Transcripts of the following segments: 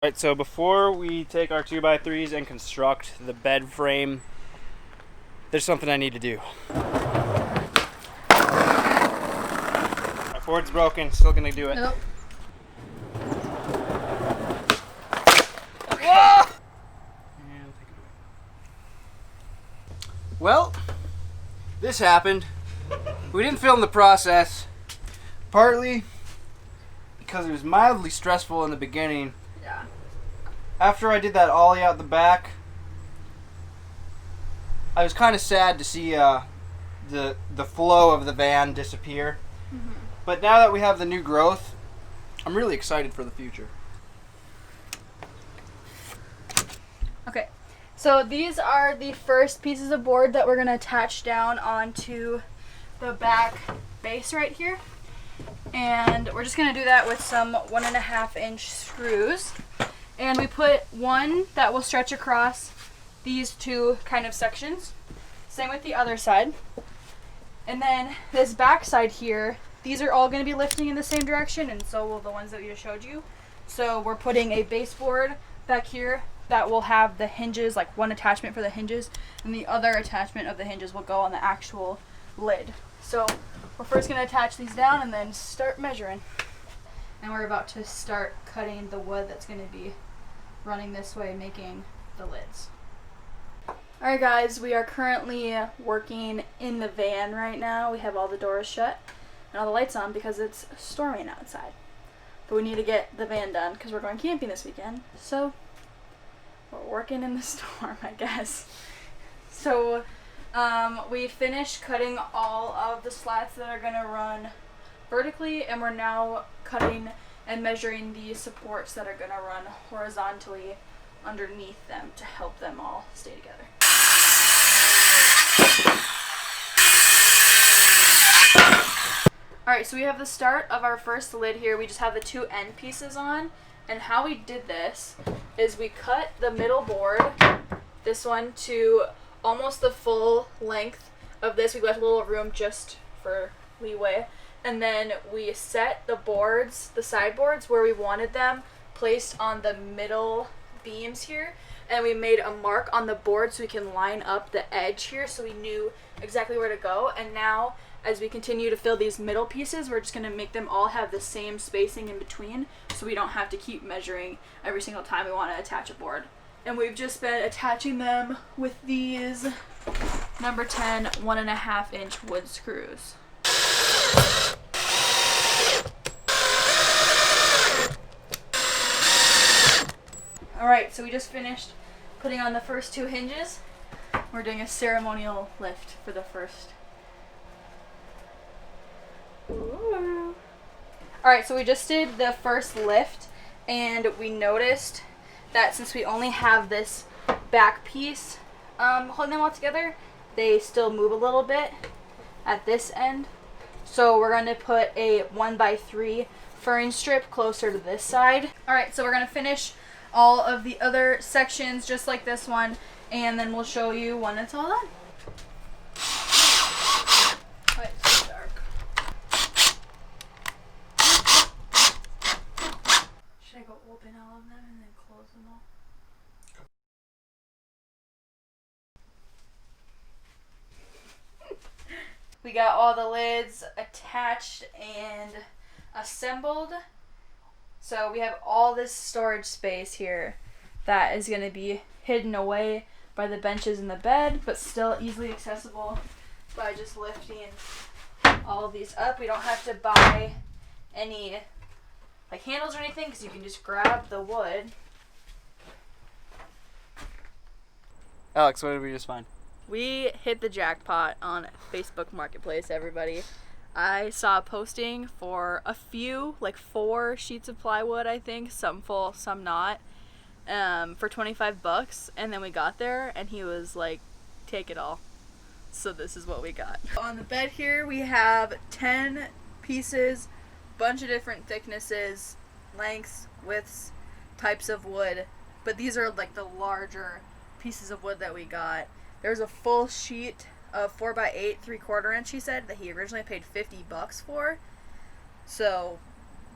Alright, so before we take our 2x3s and construct the bed frame, there's something I need to do. My board's broken, still gonna do it. Nope. Whoa! Well, this happened. We didn't film the process, partly because it was mildly stressful in the beginning. Yeah. After I did that ollie out the back, I was kind of sad to see the flow of the van disappear. Mm-hmm. But now that we have the new growth, I'm really excited for the future. Okay, so these are the first pieces of board that we're going to attach down onto the back base right here. And we're just going to do that with some 1.5-inch screws. And we put one that will stretch across these two kind of sections. Same with the other side. And then this back side here, these are all going to be lifting in the same direction, and so will the ones that we just showed you. So we're putting a baseboard back here that will have the hinges, like one attachment for the hinges, and the other attachment of the hinges will go on the actual lid. So we're first going to attach these down and then start measuring. And we're about to start cutting the wood that's going to be running this way, making the lids. Alright guys, we are currently working in the van right now. We have all the doors shut and all the lights on because it's storming outside. But we need to get the van done because we're going camping this weekend. So we're working in the storm, I guess. So we finished cutting all of the slats that are going to run vertically, and we're now cutting and measuring the supports that are going to run horizontally underneath them to help them all stay together. Alright, so we have the start of our first lid here. We just have the two end pieces on, and how we did this is we cut the middle board, this one, to almost the full length of this. We left a little room just for leeway. And then we set the boards, the sideboards, where we wanted them placed on the middle beams here. And we made a mark on the board so we can line up the edge here so we knew exactly where to go. And now, as we continue to fill these middle pieces, we're just going to make them all have the same spacing in between so we don't have to keep measuring every single time we want to attach a board. And we've just been attaching them with these number 10 1.5-inch wood screws. Alright, so we just finished putting on the first two hinges. We're doing a ceremonial lift for the first. Alright, so we just did the first lift, and we noticed that since we only have this back piece holding them all together, they still move a little bit at this end. So we're going to put a 1x3 furring strip closer to this side. Alright, so we're going to finish all of the other sections just like this one, and then we'll show you when it's all done. Oh, it's so dark. Should I go open all of them and then close them all? We got all the lids attached and assembled. So we have all this storage space here that is going to be hidden away by the benches in the bed, but still easily accessible by just lifting all of these up. We don't have to buy any like handles or anything because you can just grab the wood. Alex, what did we just find? We hit the jackpot on Facebook Marketplace, everybody. I saw a posting for a few, like 4 sheets of plywood, I think, some full, some not, for $25, and then we got there, and he was like, take it all. So this is what we got. On the bed here, we have 10 pieces, bunch of different thicknesses, lengths, widths, types of wood, but these are like the larger pieces of wood that we got. There's a full sheet of 4x8 3/4 inch, he said, that he originally paid $50 for. So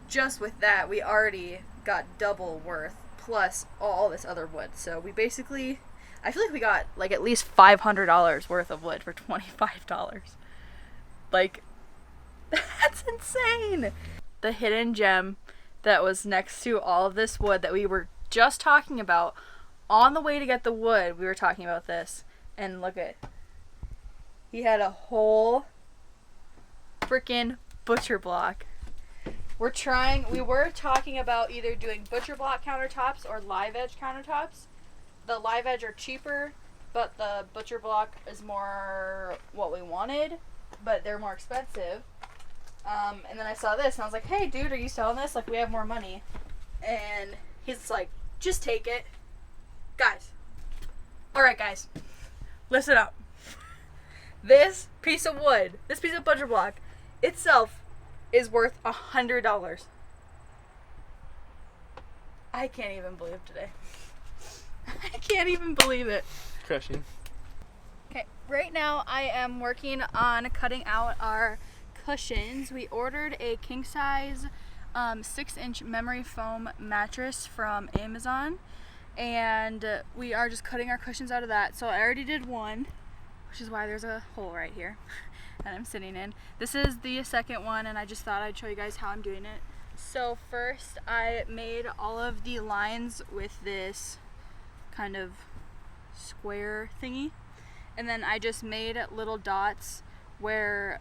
just with that, we already got double worth, plus all this other wood. So we basically, I feel like we got like at least $500 worth of wood for $25. Like, that's insane. The hidden gem that was next to all of this wood that we were just talking about, on the way to get the wood, we were talking about this. And look at, he had a whole freaking butcher block. We were talking about either doing butcher block countertops or live edge countertops. The live edge are cheaper, but the butcher block is more what we wanted, but they're more expensive. And then I saw this and I was like, hey dude, are you selling this? Like, we have more money. And he's like, just take it. Guys. Alright guys. Listen up. This piece of wood, this piece of butcher block itself is worth $100. I can't even believe today. I can't even believe it. Crushing. Okay, right now I am working on cutting out our cushions. We ordered a king size 6-inch memory foam mattress from Amazon, and we are just cutting our cushions out of that. So I already did one, which is why there's a hole right here that I'm sitting in. This is the second one, and I just thought I'd show you guys how I'm doing it. So first I made all of the lines with this kind of square thingy, and then I just made little dots where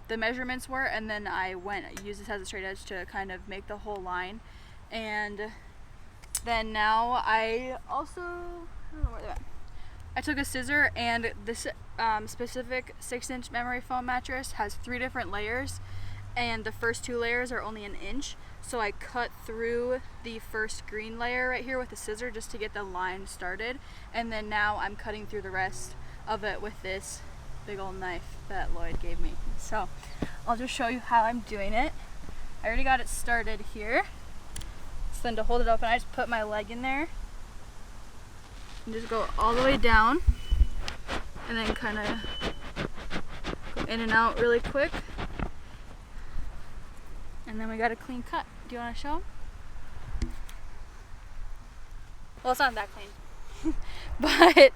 the measurements were, and then I used this as a straight edge to kind of make the whole line. And then now I also, I don't know where they're at. I took a scissor, and this specific 6-inch memory foam mattress has 3 different layers, and the first 2 layers are only 1 inch. So I cut through the first green layer right here with a scissor just to get the line started, and then now I'm cutting through the rest of it with this big old knife that Lloyd gave me. So I'll just show you how I'm doing it. I already got it started here. So then to hold it open, I just put my leg in there and just go all the way down, and then kind of go in and out really quick. And then we got a clean cut. Do you want to show them? Well, it's not that clean. But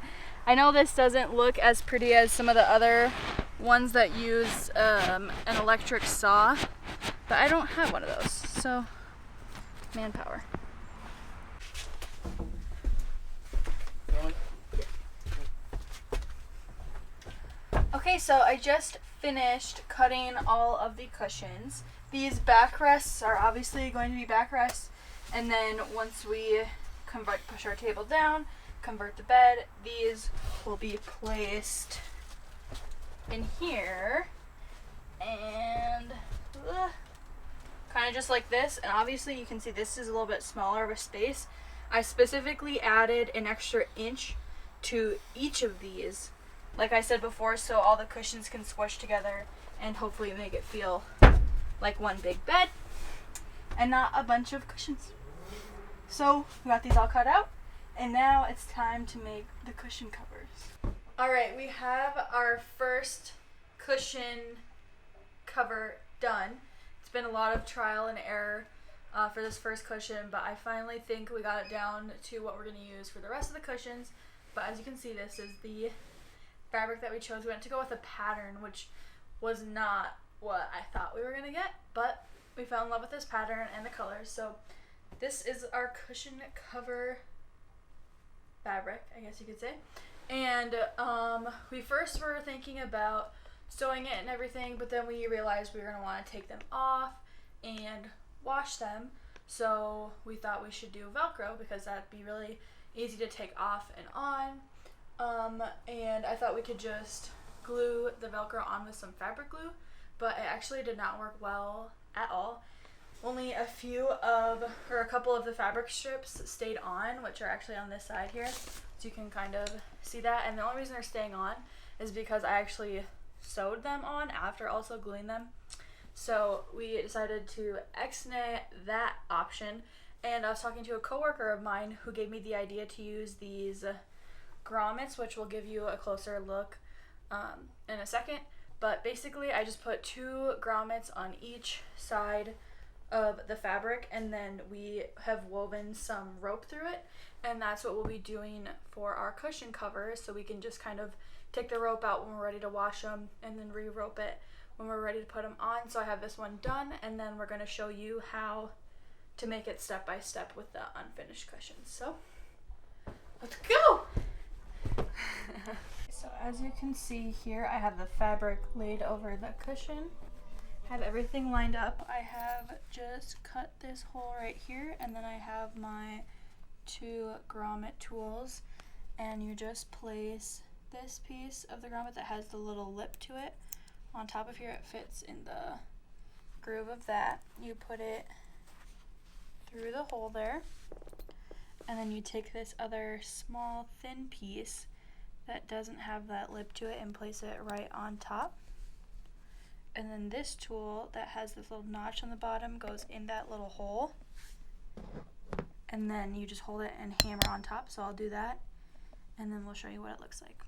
I know this doesn't look as pretty as some of the other ones that use an electric saw, but I don't have one of those, so manpower. Okay, so I just finished cutting all of the cushions. These backrests are obviously going to be backrests, and then once we push our table down, convert the bed, these will be placed in here, and kind of just like this. And obviously you can see this is a little bit smaller of a space. I specifically added an extra inch to each of these, like I said before, so all the cushions can squish together and hopefully make it feel like one big bed and not a bunch of cushions. So we got these all cut out, and now it's time to make the cushion covers. Alright, we have our first cushion cover done. It's been a lot of trial and error for this first cushion, but I finally think we got it down to what we're going to use for the rest of the cushions. But as you can see, this is the fabric that we chose. We went to go with a pattern, which was not what I thought we were going to get, but we fell in love with this pattern and the colors. So this is our cushion cover fabric, I guess you could say. And we first were thinking about sewing it and everything, but then we realized we were going to want to take them off and wash them. So we thought we should do Velcro, because that'd be really easy to take off and on. And I thought we could just glue the Velcro on with some fabric glue, but it actually did not work well at all. Only a couple of the fabric strips stayed on, which are actually on this side here, so you can kind of see that. And the only reason they're staying on is because I actually sewed them on after also gluing them. So we decided to ex-nay that option, and I was talking to a coworker of mine who gave me the idea to use these grommets, which will give you a closer look in a second. But basically I just put 2 grommets on each side of the fabric, and then we have woven some rope through it, and that's what we'll be doing for our cushion covers, so we can just kind of take the rope out when we're ready to wash them and then re-rope it when we're ready to put them on. So I have this one done, and then we're going to show you how to make it step by step with the unfinished cushions. So let's go! So as you can see here, I have the fabric laid over the cushion. I have everything lined up. I have just cut this hole right here, and then I have my 2 grommet tools, and you just place this piece of the grommet that has the little lip to it on top of here. It fits in the groove of that. You put it through the hole there, and then you take this other small thin piece that doesn't have that lip to it and place it right on top. And then this tool that has this little notch on the bottom goes in that little hole, and then you just hold it and hammer on top. So I'll do that, and then we'll show you what it looks like.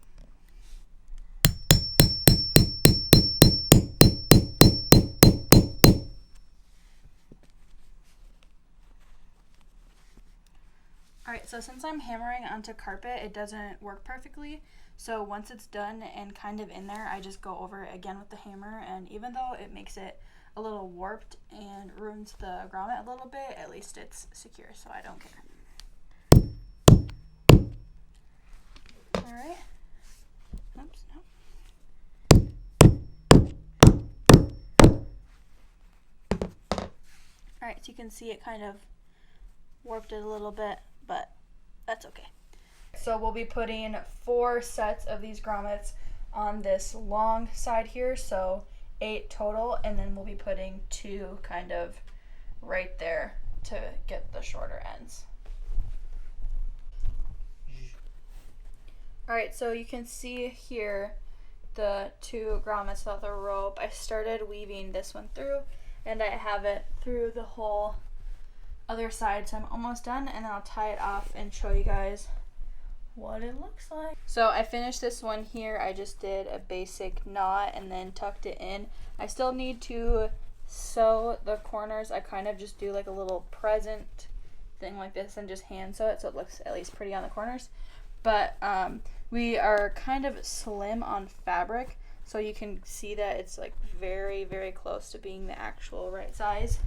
Alright, so since I'm hammering onto carpet, it doesn't work perfectly. So once it's done and kind of in there, I just go over it again with the hammer, and even though it makes it a little warped and ruins the grommet a little bit, at least it's secure, so I don't care. Alright. Oops, no. Alright, so you can see it kind of warped it a little bit, but that's okay. So we'll be putting 4 sets of these grommets on this long side here, so 8 total, and then we'll be putting 2 kind of right there to get the shorter ends. Alright, so you can see here the 2 grommets without the rope. I started weaving this one through, and I have it through the whole other side, so I'm almost done, and then I'll tie it off and show you guys what it looks like. So I finished this one here. I just did a basic knot and then tucked it in. I still need to sew the corners. I kind of just do like a little present thing like this and just hand sew it so it looks at least pretty on the corners. But we are kind of slim on fabric, so you can see that it's like very, very close to being the actual right size.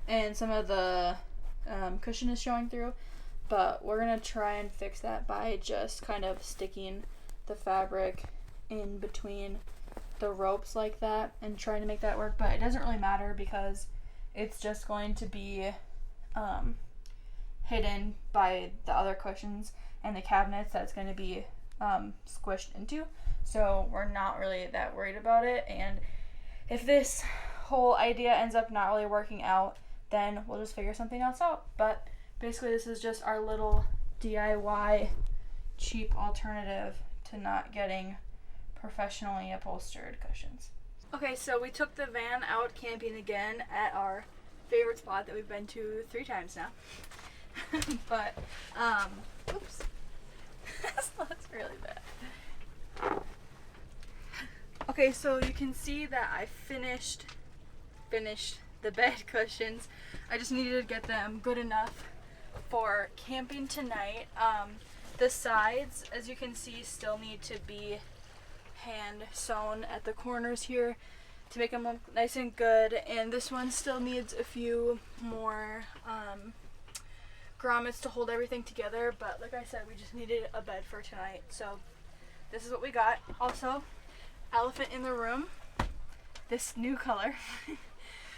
And some of the cushion is showing through. But we're going to try and fix that by just kind of sticking the fabric in between the ropes like that and trying to make that work. But it doesn't really matter because it's just going to be hidden by the other cushions and the cabinets that it's going to be squished into. So we're not really that worried about it. And if this whole idea ends up not really working out, then we'll just figure something else out. But basically, this is just our little DIY cheap alternative to not getting professionally upholstered cushions. Okay, so we took the van out camping again at our favorite spot that we've been to 3 times now. But, oops. That's really bad. Okay, so you can see that I finished the bed cushions. I just needed to get them good enough for camping tonight. The sides, as you can see, still need to be hand sewn at the corners here to make them look nice and good, and this one still needs a few more grommets to hold everything together, but like I said, we just needed a bed for tonight, so this is what we got. Also, elephant in the room, this new color.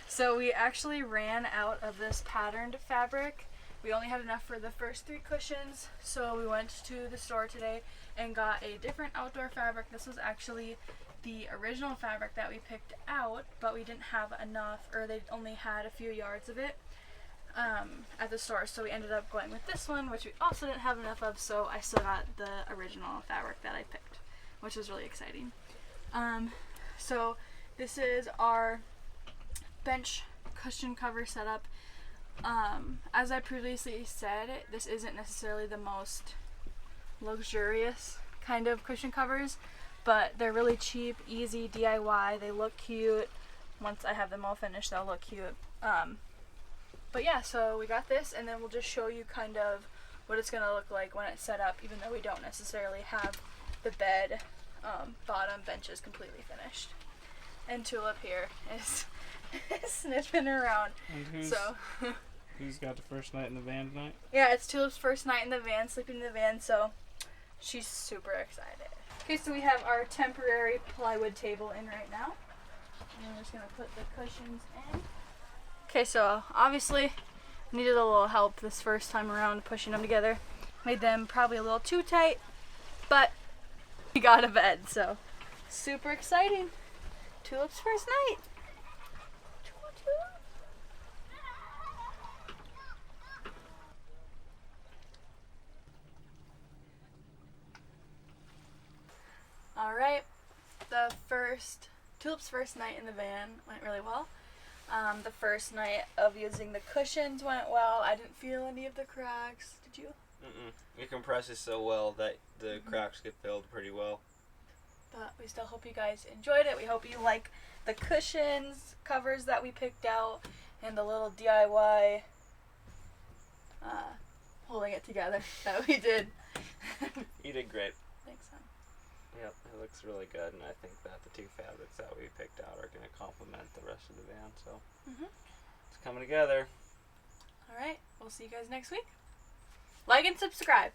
So we actually ran out of this patterned fabric. We only had enough for the first 3 cushions, so we went to the store today and got a different outdoor fabric. This was actually the original fabric that we picked out, but we didn't have enough, or they only had a few yards of it at the store, so we ended up going with this one, which we also didn't have enough of, so I still got the original fabric that I picked, which was really exciting. So this is our bench cushion cover setup. As I previously said, this isn't necessarily the most luxurious kind of cushion covers, but they're really cheap, easy DIY. They look cute. once I have them all finished, they'll look cute. But yeah, so we got this, and then we'll just show you kind of what it's going to look like when it's set up, even though we don't necessarily have the bed bottom benches completely finished. And Tulip here is sniffing around. And who's got the first night in the van tonight? Yeah, it's Tulip's first night in the van, sleeping in the van, so she's super excited. Okay, so we have our temporary plywood table in right now. And we're just going to put the cushions in. Okay, so obviously needed a little help this first time around pushing them together. Made them probably a little too tight, but we got a bed, so super exciting. Tulip's first night. All right, Tulip's first night in the van went really well. The first night of using the cushions went well. I didn't feel any of the cracks. Did you? It compresses so well that the cracks get filled pretty well. But we still hope you guys enjoyed it. We hope you like the cushions covers that we picked out and the little DIY holding it together that we did. You did great. Thanks, hon. Yep, it looks really good, and I think that the two fabrics that we picked out are going to complement the rest of the van, so it's coming together. All right, we'll see you guys next week. Like and subscribe.